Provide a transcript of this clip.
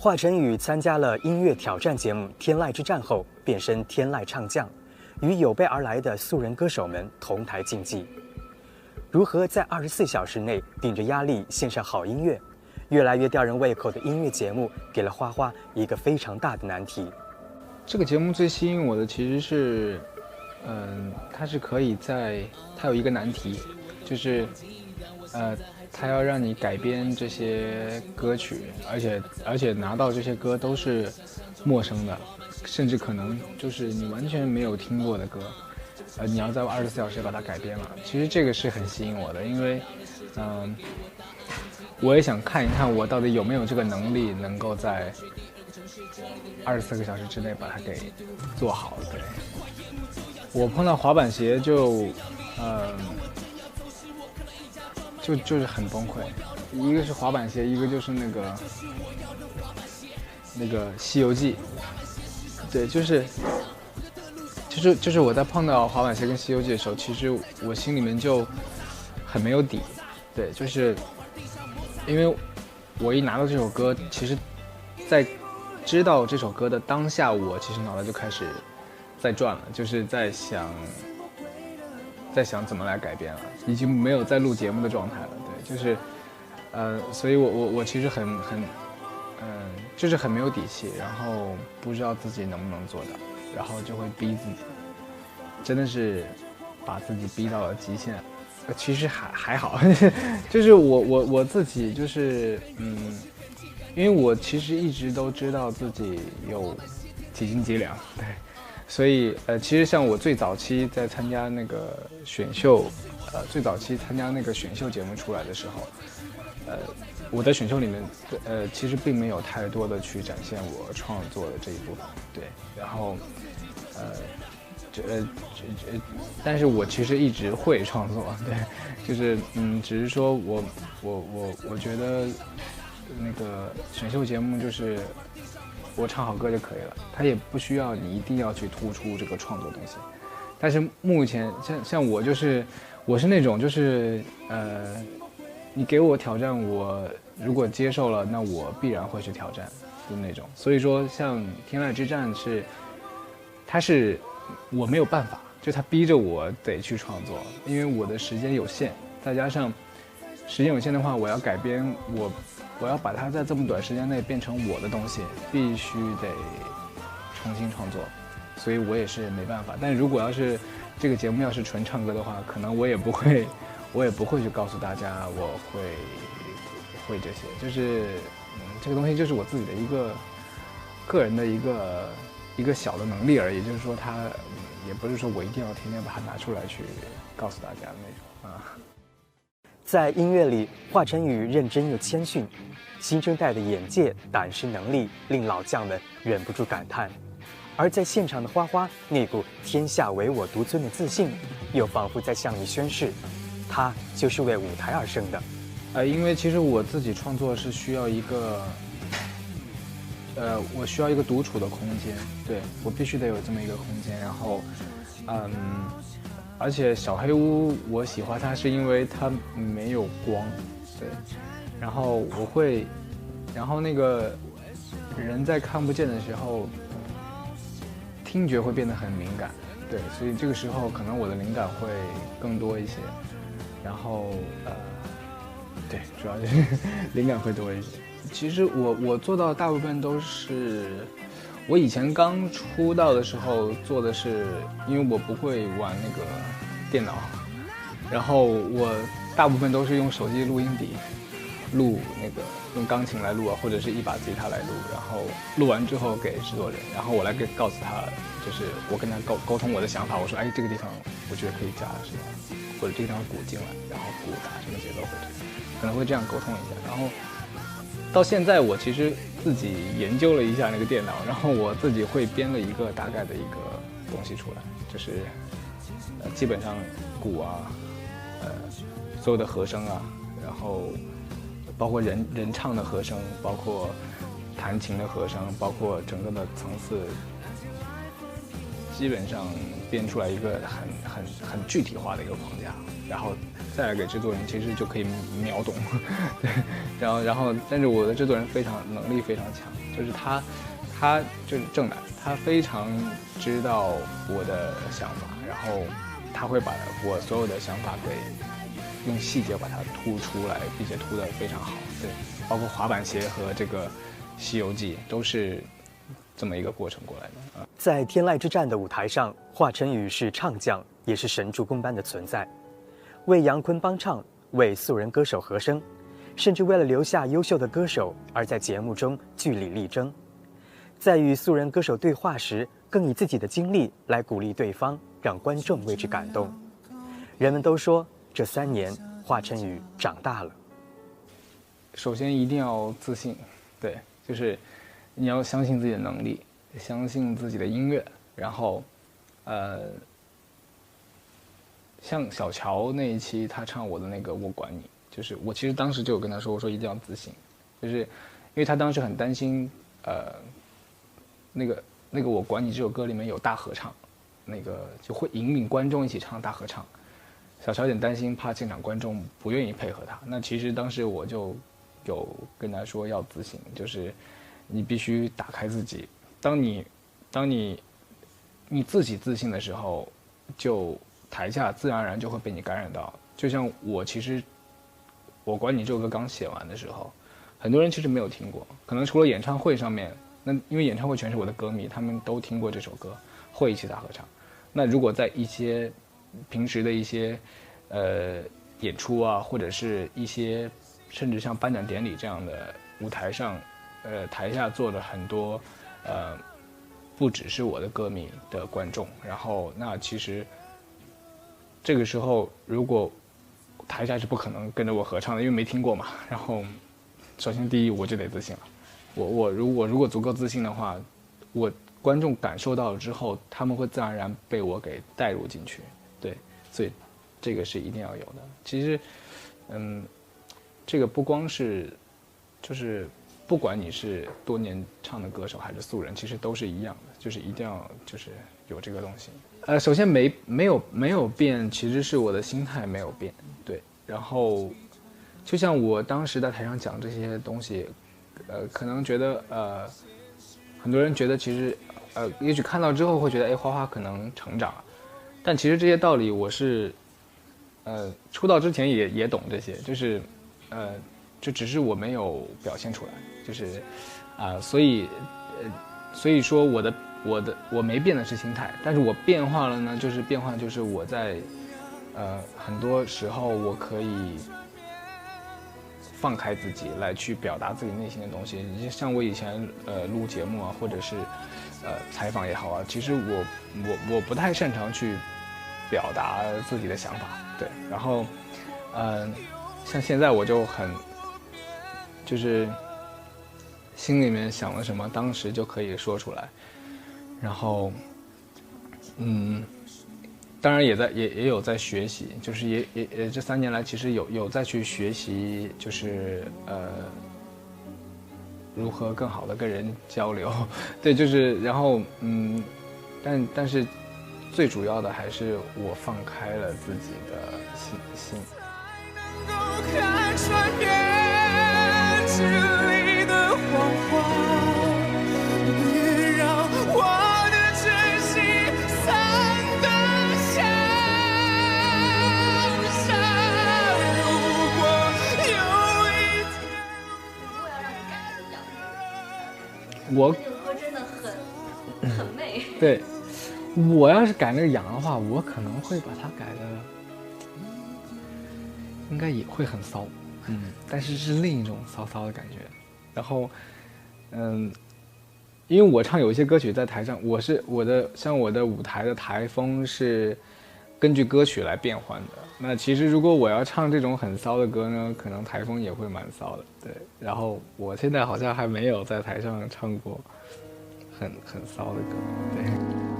华晨宇参加了音乐挑战节目《天籁之战》后，变身天籁唱将，与有备而来的素人歌手们同台竞技。如何在24小时内顶着压力献上好音乐？越来越吊人胃口的音乐节目给了花花一个非常大的难题。这个节目最吸引我的其实是，它是可以它有一个难题，就是，它要让你改编这些歌曲，而且拿到这些歌都是陌生的，甚至可能就是你完全没有听过的歌，你要在24小时把它改编了。其实这个是很吸引我的，因为，我也想看一看我到底有没有这个能力，能够在24个小时之内把它给做好。对，我碰到滑板鞋就是很崩溃，一个是滑板鞋，一个就是那个《西游记》，对，就是我在碰到滑板鞋跟《西游记》的时候，其实我心里面就很没有底，对，就是因为我一拿到这首歌，其实，在知道这首歌的当下，我其实脑袋就开始在转了，就是在想怎么来改编了，已经没有在录节目的状态了。对，就是，所以我其实就是很没有底气，然后不知道自己能不能做到，然后就会逼自己，真的是把自己逼到了极限。其实还好，就是我自己就是，因为我其实一直都知道自己有几斤几两，对。所以其实像我最早期在参加那个选秀，最早期参加那个选秀节目出来的时候，我在选秀里面，其实并没有太多的去展现我创作的这一部分，对。然后，但是我其实一直会创作，对，就是只是说我觉得那个选秀节目就是我唱好歌就可以了，它也不需要你一定要去突出这个创作东西。但是目前像我是那种就是你给我挑战，我如果接受了，那我必然会去挑战的那种。所以说像天籁之战它是我没有办法，就它逼着我得去创作，因为我的时间有限，再加上时间有限的话，我要改编我要把它在这么短时间内变成我的东西，必须得重新创作，所以我也是没办法。但如果要是这个节目要是纯唱歌的话，可能我也不会去告诉大家我会这些，就是这个东西就是我自己的一个个人的一个小的能力而已，就是说它也不是说我一定要天天把它拿出来去告诉大家的那种啊。在音乐里，华晨宇认真又谦逊，新生代的眼界、胆识、能力令老将们忍不住感叹。而在现场的花花，那股天下唯我独尊的自信，又仿佛在向你宣誓，他就是为舞台而生的。因为其实我自己创作是需要一个，我需要一个独处的空间，对，我必须得有这么一个空间，然后，而且小黑屋我喜欢它是因为它没有光，对，然后然后那个人在看不见的时候，听觉会变得很敏感，对，所以这个时候可能我的灵感会更多一些，然后对，主要就是灵感会多一些。其实我做到大部分都是，我以前刚出道的时候做的是，因为我不会玩那个电脑，然后我大部分都是用手机录音笔录那个用钢琴来录啊，或者是一把吉他来录，然后录完之后给制作人，然后我来告诉他，就是我跟他沟通我的想法，我说哎这个地方我觉得可以加什么，或者这个地方鼓进来，然后鼓打什么节奏或者可能会这样沟通一下，然后到现在我其实自己研究了一下那个电脑，然后我自己会编了一个大概的一个东西出来，就是基本上鼓啊，所有的和声啊，然后包括人唱的和声，包括弹琴的和声，包括整个的层次，基本上编出来一个很具体化的一个框架，然后再来给制作人，其实就可以秒懂。对，然后，但是我的制作人能力非常强，就是他就是郑楠，他非常知道我的想法，然后他会把我所有的想法给用细节把它突出来，并且突得非常好。对，包括滑板鞋和这个《西游记》都是这么一个过程过来的。在天籁之战的舞台上，华晨宇是唱将，也是神助攻般的存在，为杨坤帮唱，为素人歌手和声，甚至为了留下优秀的歌手而在节目中据理力争。在与素人歌手对话时，更以自己的经历来鼓励对方，让观众为之感动。人们都说这3年华晨宇长大了。首先一定要自信，对，就是你要相信自己的能力，相信自己的音乐，然后像小乔那一期他唱我的那个我管你，就是我其实当时就有跟他说，我说一定要自信，就是因为他当时很担心那个我管你这首歌里面有大合唱，那个就会引领观众一起唱大合唱，小乔有点担心，怕现场观众不愿意配合他。那其实当时我就有跟他说要自信，就是你必须打开自己。当你自己自信的时候，就台下自然而然就会被你感染到。就像其实我管你这首歌刚写完的时候，很多人其实没有听过，可能除了演唱会上面，那因为演唱会全是我的歌迷，他们都听过这首歌，会一起大合唱。那如果在一些平时的一些演出啊，或者是一些甚至像颁奖典礼这样的舞台上，台下坐了很多不只是我的歌迷的观众，然后那其实这个时候如果台下是不可能跟着我合唱的，因为没听过嘛。然后首先第一我就得自信了，我如果足够自信的话，我观众感受到了之后，他们会自然而然被我给带入进去。对，所以这个是一定要有的。其实这个不光是就是不管你是多年唱的歌手还是素人，其实都是一样的，就是一定要就是有这个东西。首先没有变，其实是我的心态没有变，对。然后就像我当时在台上讲这些东西，可能觉得很多人觉得其实也许看到之后会觉得，哎，花花可能成长了，但其实这些道理我是出道之前也懂这些，就是就只是我没有表现出来，就是所以说我没变的是心态，但是我变化了呢，就是我在很多时候我可以放开自己来去表达自己内心的东西。你像我以前录节目啊，或者是采访也好啊，其实我不太擅长去表达自己的想法，对。然后像现在我就就是心里面想了什么，当时就可以说出来。然后当然也有在学习，就是也这3年来其实有在去学习，就是如何更好的跟人交流，对，就是然后但是最主要的还是我放开了自己的心。看穿编织里的谎话，别让我的真心散得像沙。如果有一天，如果要让你改它的样子，这首歌真的很美。对，我要是改那个痒的话，我可能会把它改的。应该也会很骚，但是是另一种骚骚的感觉。然后，因为我唱有一些歌曲在台上，我的舞台的台风是根据歌曲来变换的。那其实如果我要唱这种很骚的歌呢，可能台风也会蛮骚的，对。然后我现在好像还没有在台上唱过很骚的歌，对。